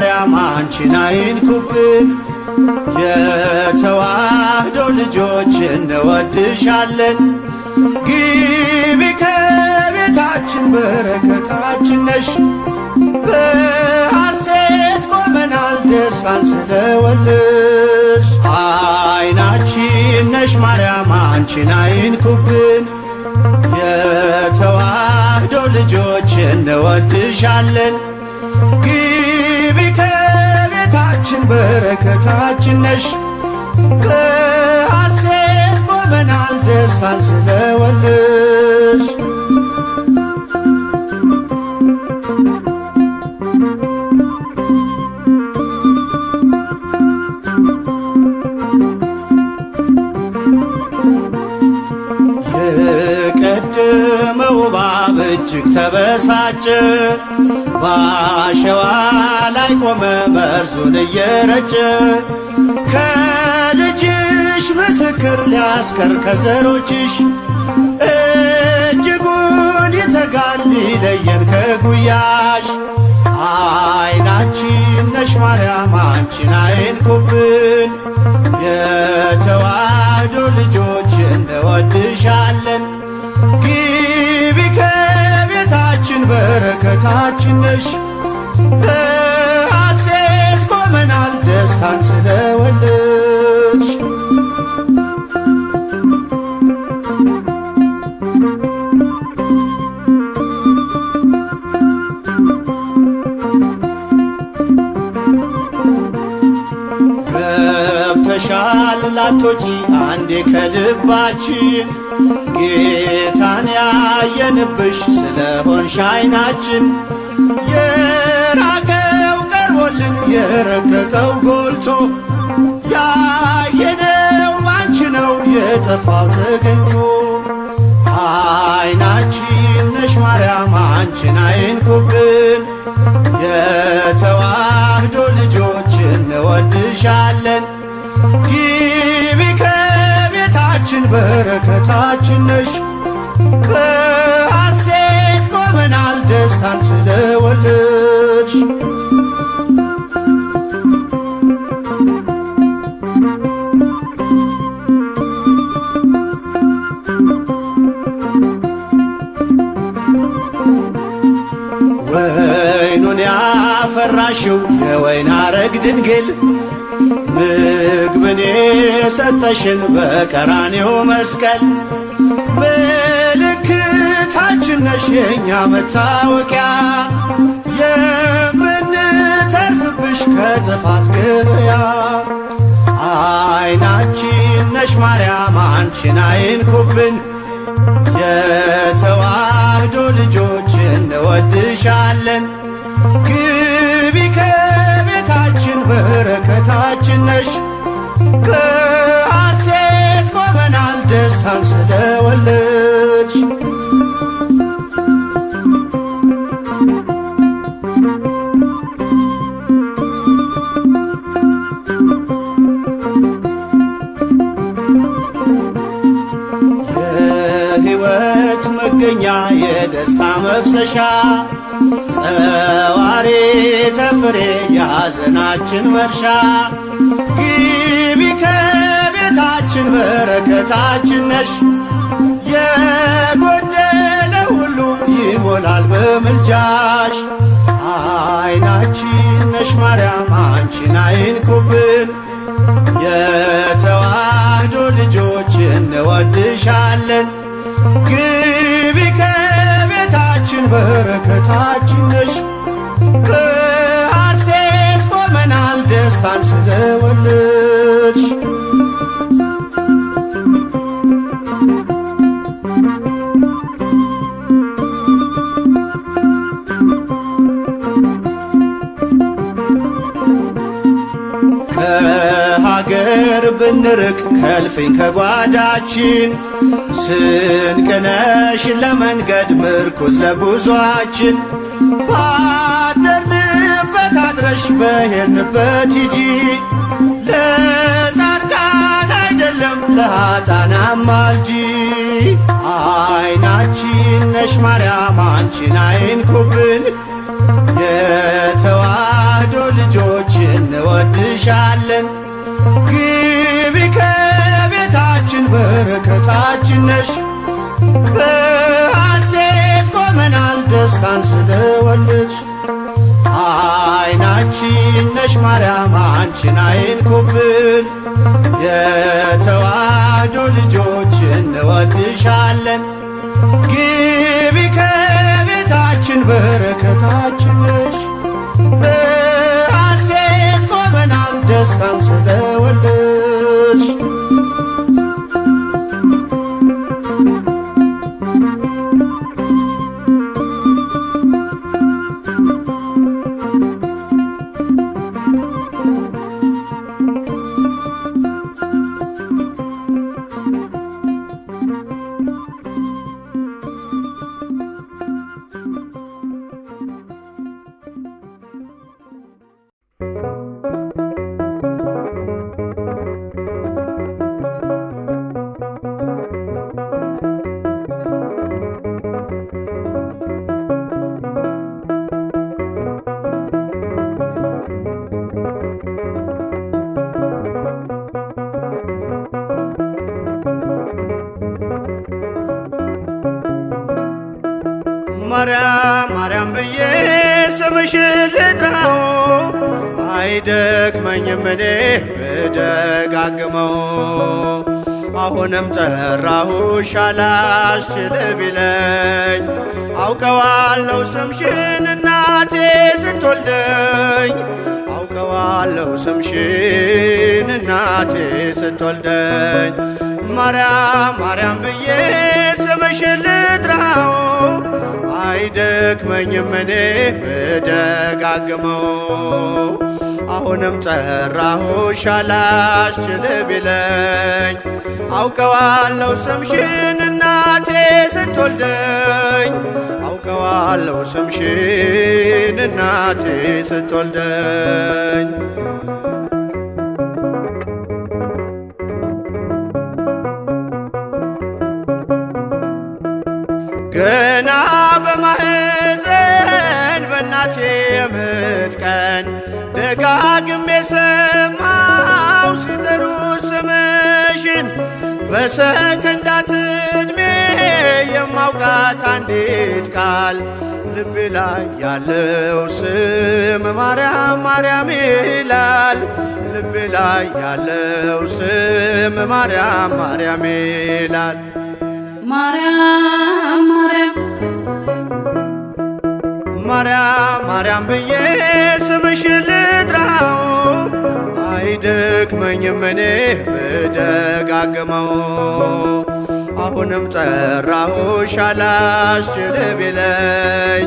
ማርያም አንቺን አይንኩብን። የተዋህዶ ልጆች እንወድሻለን። ግቢ ከቤታችን በረከታችን ነሽ። በሐሴት ቆመናል ደስታን ስለወለድሽ። አይናችን ነሽ ማርያም አንቺን አይንኩብን። የተዋህዶ ልጆች እንወድሻለን። ግቢ ከቤታችን በረከታችን ነሽ። በሐሴት ቆመናል ደስታን ስለወለድሽ። የቀደመው እባብ እጅግ ተበሳጨ፣ በአሸዋ ላይ ቆመ መርዙን እየረጨ። ከልጅሽ ምስክር ሊያስቀር ከዘሮችሽ፣ እጅጉን ይተጋል ሊለየን ከጉያሽ። አይናችን ነሽ ማርያም አንቺን አይንኩብን። የተዋህዶ ልጆች እንወድሻለን። ግቢ ከቤታችን በረከታችን ነሽ። በሐሴት ቆመናል ደስታን ስለወለድሽ። ገብተሻል ላቶጪ አንዴ ከልባችን፣ ጌታን ያየንብሽ ስለሆንሽ አይናችን። የራቀው ቀርቦልን የረቀቀው ጎልቶ፣ ያየነው ባንቺ ነው የጠፋው ተገኝቶ። አይናችን ነሽ ማርያም አንቺን አይንኩብን። የተዋህዶ ልጆች እንወድሻለን። ግቢ ከቤታችን በረከታችን ነሽ። በሐሴት ቆመናል ደስታን ስለወለድሽ። ወይኑን ያፈራሽው የወይን አረግ ድንግል፣ ምግብን የሰጠሽን በቀራንዮ መስቀል። ምልክታችን ነሽ የእኛ መታወቂያ፣ የምንተርፍብሽ ከጥፋት ገበያ። አይናችን ነሽ ማርያም አንቺን አይንኩብን። የተዋህዶ ልጆች እንወድሻለን። ግቢ ከቤታችን በረከታችን ነሽ። በሐሴት ቆመናል ደስታን ስለወለድሽ። የሕይወት መገኛ የደስታ መፍሰሻ፣ ጸዋሬ ተፍሬ ያዘናችን መርሻ። ግቢ ከቤታችን በረከታችን ነሽ። የጎደለ ሁሉ ይሞላል በምልጃሽ። አይናችን ነሽ ማርያም አንቺን አይንኩብን። የተዋህዶ ልጆች እንወድሻለን። ግቢ ከቤታችን በረከታችን ነሽ። በሐሴት ቆመናል ደስታን ስለወለድሽ። ከሀገር ብንርቅ ከልፍኝ ከጓዳችን፣ ስንቅነሽ ለመንገድ ምርኩዝ ለጉዟችን። ባደርንበት አድረሽ በሄድንበት ሂጂ፣ ለጻድቃን አይደለም ለኃጥአን አማልጂ። አይናችን ነሽ ማርያም አንቺን አይንኩብን። የተዋህዶ ልጆች እንወድሻለን። ግቢ ከቤታችን በረከታችን ነሽ። በሐሴት ቆመናል ደስታን ስለወለድሽ። አይናችን ነሽ ማርያም አንቺን አይንኩብን። የተዋሕዶ ልጆች እንወድሻለን። ግቢ ከቤታችን በረከታችን ነሽ። በሐሴት ቆመናል ደስታን ስለወለድሽ። ማርያም ማርያም ብዬ ስምሽን ልጥራው አይደክመኝም እኔ ብደጋግመው። አሁንም ጠራሁሽ አላስችል ቢለኝ አውቀዋለሁ ስምሽን እናቴ ስትወልደኝ። አውቀዋለሁ ስምሽን እናቴ ስትወልደኝ። ማርያም ማርያም ብዬ ስምሽን ልጥራው አይደክመኝም እኔ ብደጋግመው። አሁንም ጠራሁሽ አላስችል ቢለኝ አውቀዋለሁ ስምሽን እናቴ ስትወልደኝ። አውቀዋለሁ ስምሽን እናቴ ስትወልደኝ። ገና በማህፀን በእናቴ የምጥ ቀን ደጋግሜ ሰማው ሲጠሩ ስምሽን። በሰከንዳት ዕድሜ የማውቃት አንዲት ቃል ልቤ ላይ ያለው ስም ማርያም ማርያም ይላል። ልቤ ላይ ያለው ስም ማርያም ማርያም ይላል። ማርያም ማርያም ማርያም ማርያም ብዬ ስምሽን ልጥራው አይደክመኝም እኔ ብደጋግመው። አሁንም ጠራሁሽ አላስችል ቢለኝ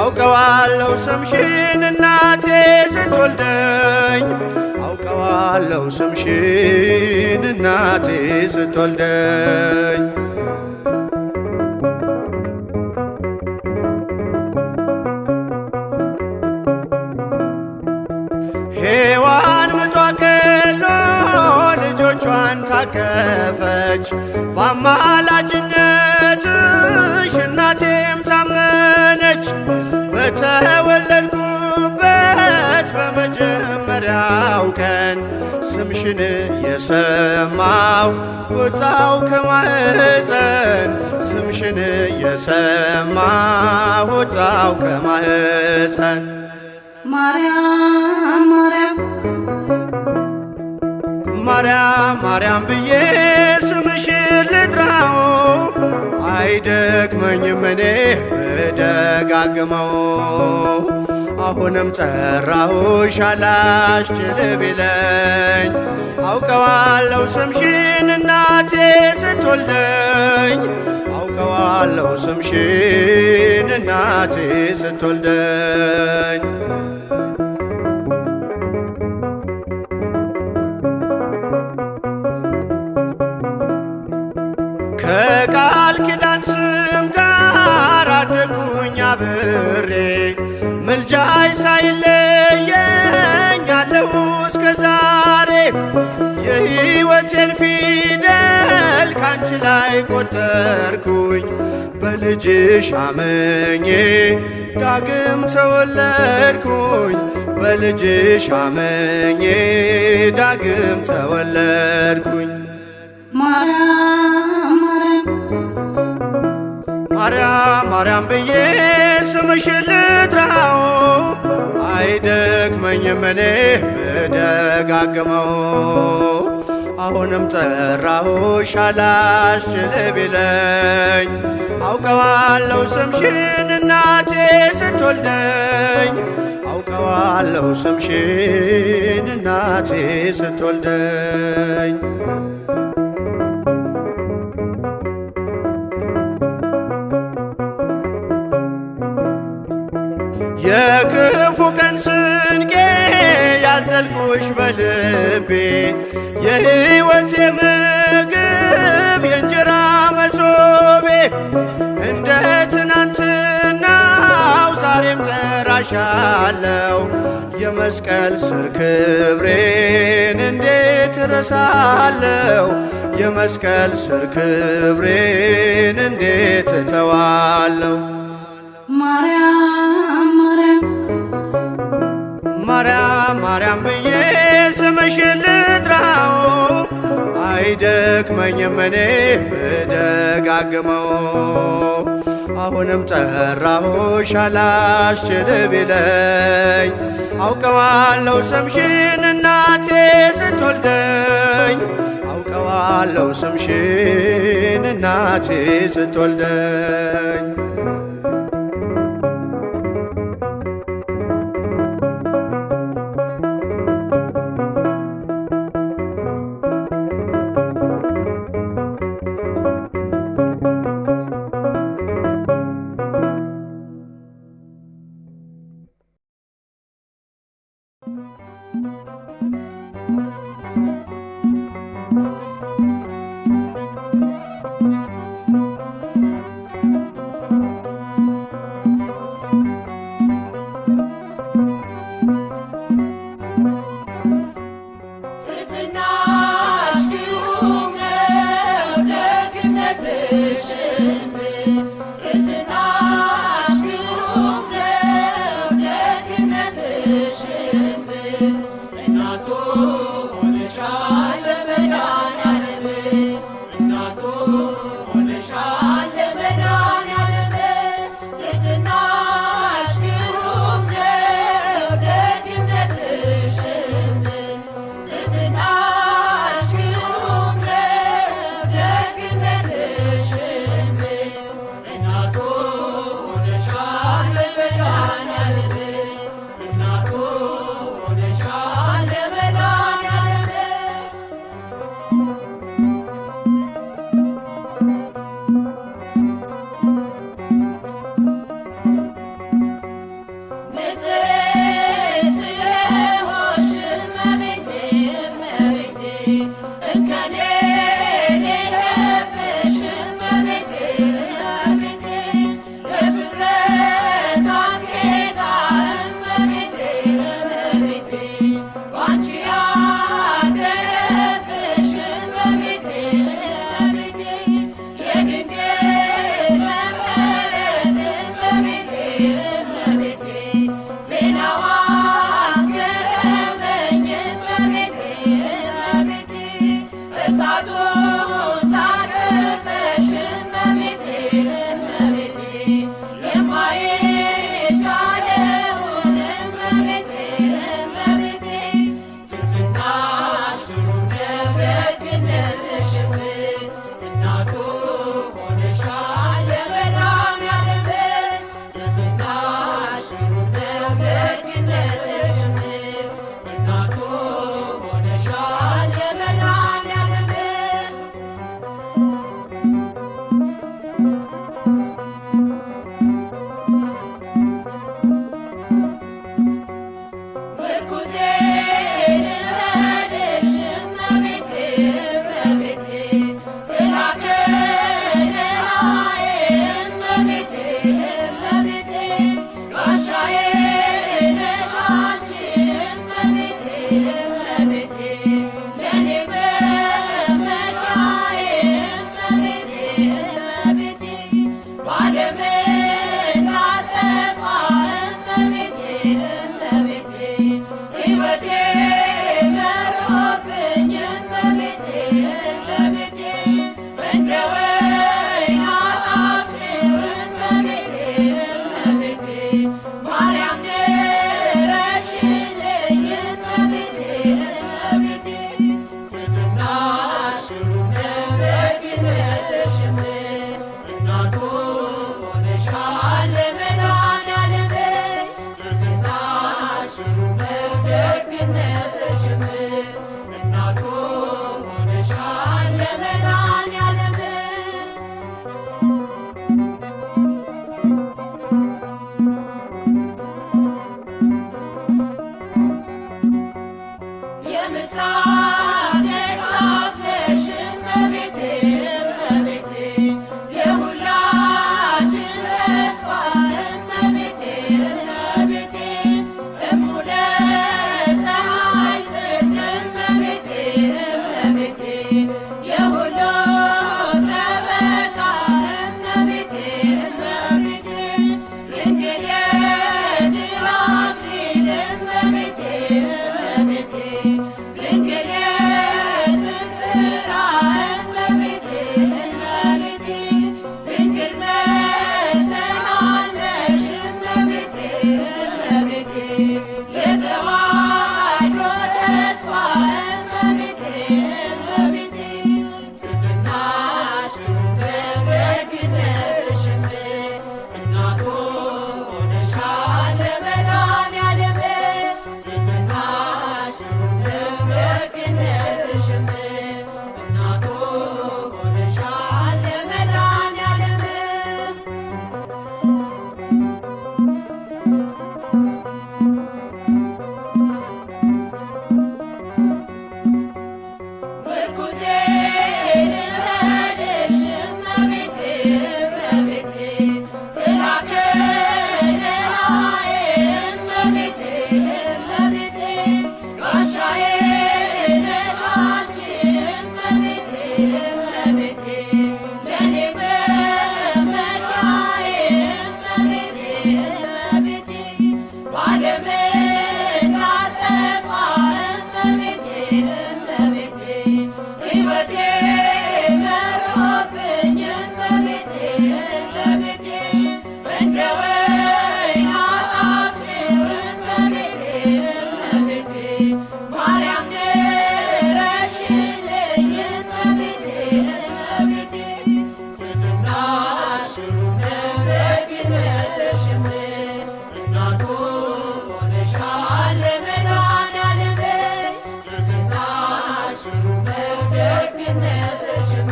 አውቀዋለሁ ስምሽን እናቴ ስትወልደኝ። አውቀዋለሁ ስምሽን እናቴ ስትወልደኝ። ሔዋን ምጧ ቀሎ ልጆቿን ታቀፈች። በአማላጅነትሽ እናቴም ታመነች። በተወለድኩበት በመጀመሪያው ቀን ስምሽን የሰማው ወጣው ከማህፀን። ስምሽን የሰማው ወጣው ከማህፀን። ማርያም ማርያም ማርያም ማርያም ብዬ ስምሽን ልጥራው አይደክመኝም እኔ ብደጋግመው። አሁንም ጠራሁሽ አላስችል ቢለኝ አውቀዋለሁ ስምሽን እናቴ ስትወልደኝ። አውቀዋለሁ ስምሽን እናቴ ስትወልደኝ። ከቃል ኪዳን ስም ጋር አደጉኝ አብሬ ምልጃይ ሳይለየኝ አለሁ እስከ ዛሬ። የሕይወቴን ፊደል ካንቺ አንቺ ላይ ቆጠርኩኝ በልጅሽ አመኜ ዳግም ተወለድኩኝ በልጅሽ አመኜ ዳግም ተወለድኩኝ። ማርያም ማርያም ብዬ ስምሽን ልጥራው አይደክመኝም እኔ ብደጋግመው። አሁንም ጠራሁሽ አላስችል ቢለኝ አውቀዋለሁ ስምሽን እናቴ ስትወልደኝ አውቀዋለሁ ስምሽን እናቴ ስትወልደኝ። የክፉ ቀን ስንቄ ያዘልኩሽ በልቤ የሕይወቴ ምግብ የእንጀራ መሶቤ እንደ ትናንትናው ዛሬም ጠራሻለው የመስቀል ስር ክብሬን እንዴት እረሳለው የመስቀል ስር ክብሬን እንዴት እተዋለው። ማርያም ማርያም ብዬ ስምሽን ልጥራው አይደክመኝም እኔ ብደጋግመው። አሁንም ጠራሁሽ አላስችል ቢለኝ አውቀዋለሁ ስምሽን እናቴ ስትወልደኝ አውቀዋለሁ ስምሽን እናቴ ስትወልደኝ። ሕይወቴ መሮብኝ እመቤቴ እመቤቴ እንደ ወይን አጣፍጭው እመቤቴ እመቤቴ ማርያም ድረሽልኝ እመቤቴ እመቤቴ ትሕትናሽ ደግነትሽም እናቱ ሆነሻል ለመድኃኔዓለም ትሕትናሽ ደግነትሽም እናቱ ሆነሻል ለመድኃኔዓለም የምስራቅ ደጃፍ ነሽ እመቤቴ እመቤቴ የሁላችን ተስፋ እመቤቴ እመቤቴ እሙለ ፀሐይ ጽድቅ እመቤቴ እመቤቴ የሁሉ ጠበቃ እመቤቴ እመቤቴ ድንግል የድል አክሊል እመቤቴ እመቤቴ ድንግል የትንሣኤ እመቤቴ እመቤቴ ድንግል መሰላል ነሽ እመቤቴ እመቤቴ የተዋሕዶ ተስፋ እመቤቴ እመቤቴ ትሕትናሽ ደግነትሽም እናቱ ሆነሻል ለመድኃኔዓለም ትሕትናሽ ደግነትሽም እናቱ ሆነሻል ለመድኃኔዓለም ምርኩዜ ልበልሽ እመቤቴ እመቤቴ ጥላ ከለላዬ እመቤቴ እመቤቴ ጋሻዬ ነሽ አንቺ እመቤቴ እመቤቴ ለኔ መመኪያዬ እመቤቴ እመቤቴ በዓለም እንዳልጠፋ እመቤቴ እመቤቴ ሕይወቴ መሮብኝ እመቤቴ እመቤቴ እንደ ወይን አጣፍጭው እመቤቴ እመቤቴ ማርያም ድረሽልኝ እመቤቴ እመቤቴ ትሕትናሽ ደግነትሽም እናቱ ሆነሻል ለመድኃኔዓለም ትሕትናሽ ደግነትሽም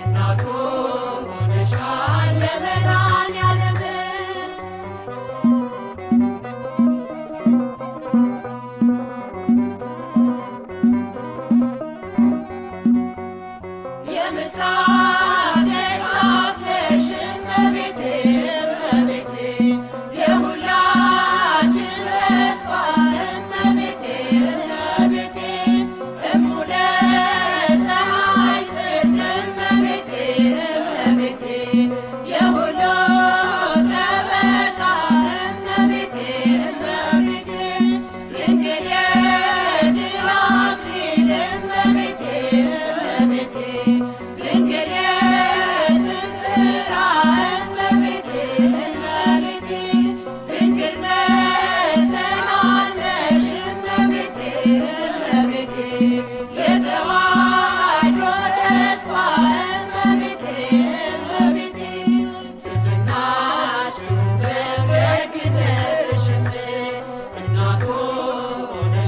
እናቱ ሆነሻል ለመድኃኔዓለም የምስራቅ ደጃፍ ነሽ እመቤቴ እመቤቴ የሁላችን ተስፋ እመቤቴ እመቤቴ እሙለ ፀሐይ ጽድቅ እመቤቴ እመቤቴ የሁሉ ጠበቃ እመቤቴ እመቤቴ ድንግል የድል አክሊል እመቤቴ እመቤቴ ድንግል የትንሣኤ እመቤቴ እመቤቴ ድንግል መሰላል ነሽ እመቤቴ እመቤቴ የተዋሕዶ ተስፋ እመቤቴ እመቤቴ ትሕትናሽ ደግነትሽም እናቱ ሆነሻል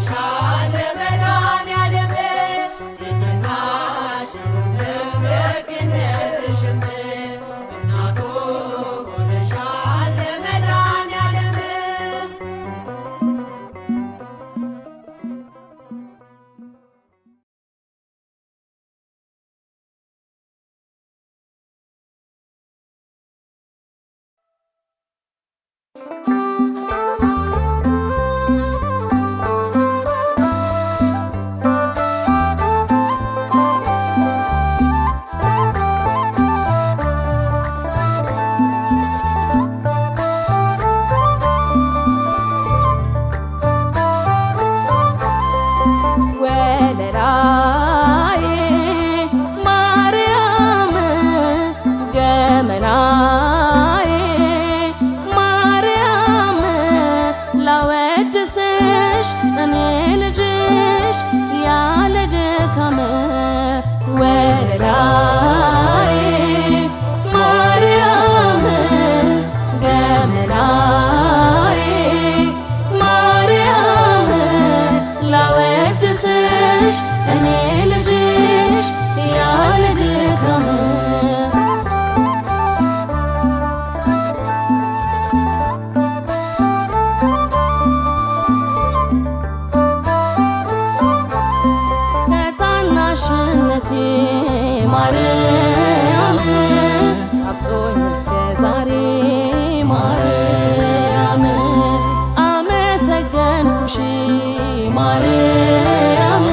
ማርያም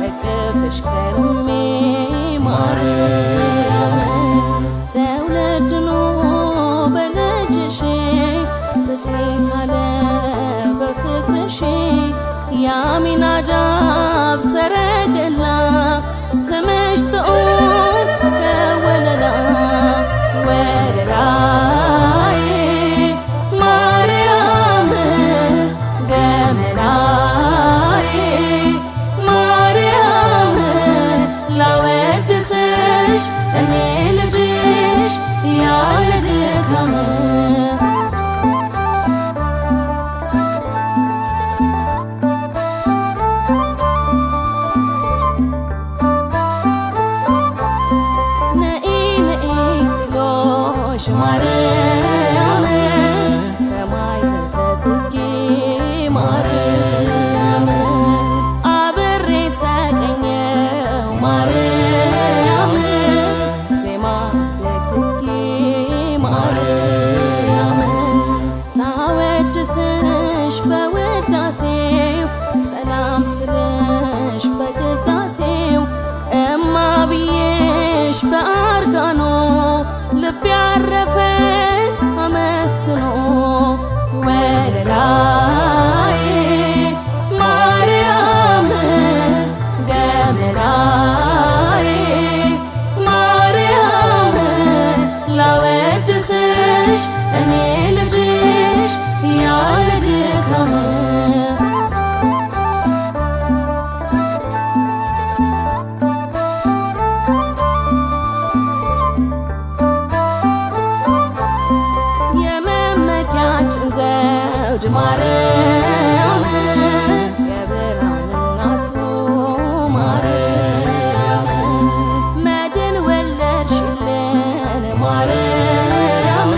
እቅፍሽ ከርሜ ማርያም ተውለድኖ በልጅሽ በሴት አለ በፍቅርሽ የአሚናዳብ ሰረገላ ስምሽ ጥዑም ከወለላ ወለላዬ ማርያም ገመናዬ ማርያም ላወድስሽ እኔ ልጅሽ ያለ ድካም ማርያም በማኅሌተ ጽጌ ማርያም አብሬ ተቀኘው ማርያም ዜማ ደግድጌ ማርያም ሳወድስሽ በውዳሴው ሰላም ስልሽ በቅዳሴው እማ ብዬሽ በአርጋኖ ልቤ ያረፈ አመስግኖ ወለላዬ ማርያም ገመናዬ ማርያም ላወድስሽ እኔ ልጅሽ ያለ ድካም ዘውድ ማርያም የብርሃን እናቱ ማርያም መድን ወለድሽልን ማርያም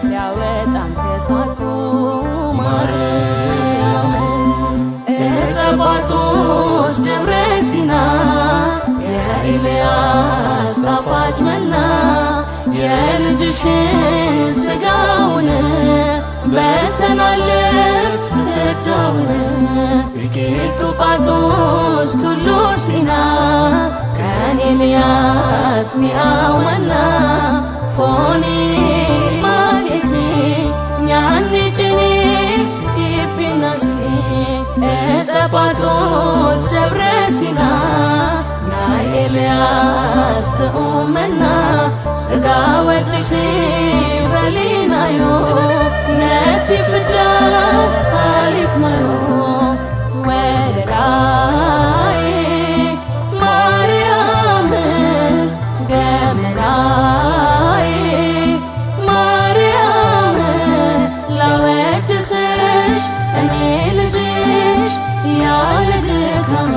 ሊያወጣን ከእሳቱ ማርያም ዕፀ ጳጦስ ደብረ ሲና የኤልያስ ጣፋጭ መና የልጅሽን ሥጋውን በተናለፍ ፍዳውን ቢቂልጡ ጳጦስ ቱሉ ሲና ከን ኤልያስ ሚአው መና ፎኒ ማኬቲ ኛኒ ጭኒት ኢፒናሲ ዕፀ ጳጦስ ደብረ ሲና ናይ ኤልያስ ጥዑም መና ሥጋ ወድኺ በሊናዮ ነቲ ፍዳ አሊፍናዮ ወለላዬ ማርያም ገመናዬ ማርያም ላወድስሽ እኔ ልጅሽ ያለ ድካም